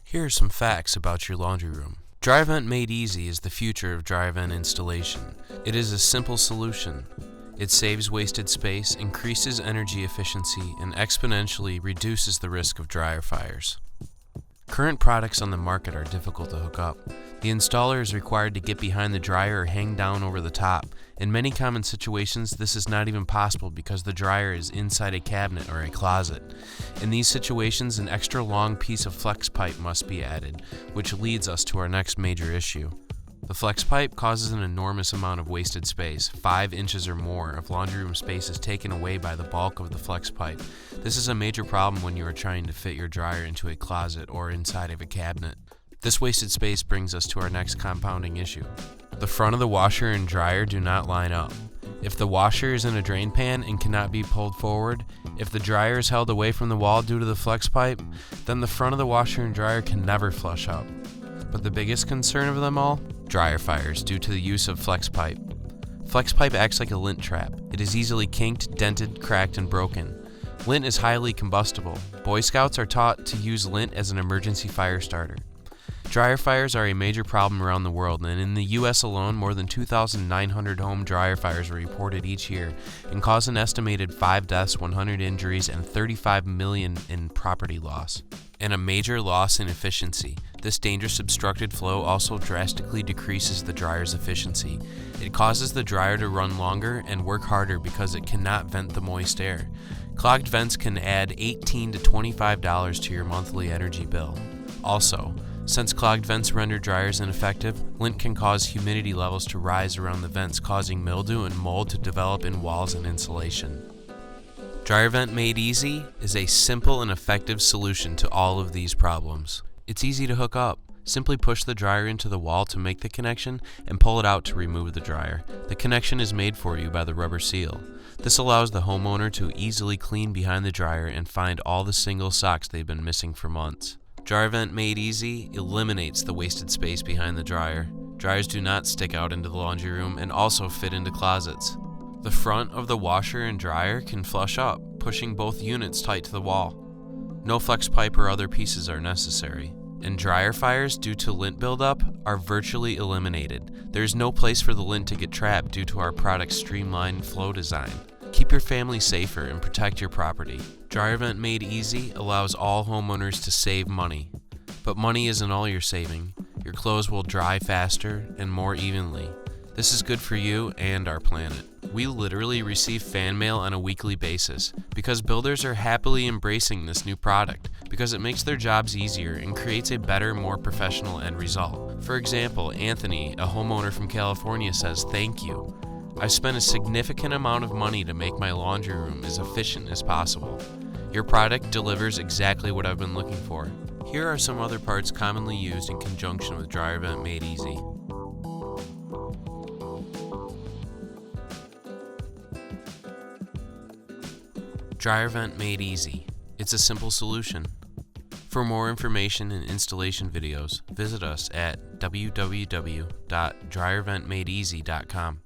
Here are some facts about your laundry room. Dry vent made easy is the future of dry vent installation. It is a simple solution. It saves wasted space, increases energy efficiency, and exponentially reduces the risk of dryer fires. Current products on the market are difficult to hook up. The installer is required to get behind the dryer or hang down over the top. In many common situations, this is not even possible because the dryer is inside a cabinet or a closet. In these situations, an extra long piece of flex pipe must be added, which leads us to our next major issue. The flex pipe causes an enormous amount of wasted space. 5 inches or more of laundry room space is taken away by the bulk of the flex pipe. This is a major problem when you are trying to fit your dryer into a closet or inside of a cabinet. This wasted space brings us to our next compounding issue. The front of the washer and dryer do not line up. If the washer is in a drain pan and cannot be pulled forward, if the dryer is held away from the wall due to the flex pipe, then the front of the washer and dryer can never flush up. But the biggest concern of them all? Dryer fires due to the use of flex pipe. Flex pipe acts like a lint trap. It is easily kinked, dented, cracked, and broken. Lint is highly combustible. Boy Scouts are taught to use lint as an emergency fire starter. Dryer fires are a major problem around the world, and in the U.S. alone, more than 2,900 home dryer fires are reported each year and cause an estimated 5 deaths, 100 injuries, and $35 million in property loss. And a major loss in efficiency. This dangerous obstructed flow also drastically decreases the dryer's efficiency. It causes the dryer to run longer and work harder because it cannot vent the moist air. Clogged vents can add $18 to $25 to your monthly energy bill. Also, since clogged vents render dryers ineffective, lint can cause humidity levels to rise around the vents, causing mildew and mold to develop in walls and insulation. Dryer Vent Made Easy is a simple and effective solution to all of these problems. It's easy to hook up. Simply push the dryer into the wall to make the connection and pull it out to remove the dryer. The connection is made for you by the rubber seal. This allows the homeowner to easily clean behind the dryer and find all the single socks they've been missing for months. Dryer Vent Made Easy eliminates the wasted space behind the dryer. Dryers do not stick out into the laundry room and also fit into closets. The front of the washer and dryer can flush up, pushing both units tight to the wall. No flex pipe or other pieces are necessary. And dryer fires due to lint buildup are virtually eliminated. There is no place for the lint to get trapped due to our product's streamline flow design. Keep your family safer and protect your property. Dryer Vent Made Easy allows all homeowners to save money. But money isn't all you're saving. Your clothes will dry faster and more evenly. This is good for you and our planet. We literally receive fan mail on a weekly basis because builders are happily embracing this new product because it makes their jobs easier and creates a better, more professional end result. For example, Anthony, a homeowner from California, says, "Thank you. I've spent a significant amount of money to make my laundry room as efficient as possible. Your product delivers exactly what I've been looking for." Here are some other parts commonly used in conjunction with Dryer Vent Made Easy. Dryer Vent Made Easy. It's a simple solution. For more information and installation videos, visit us at www.dryerventmadeeasy.com.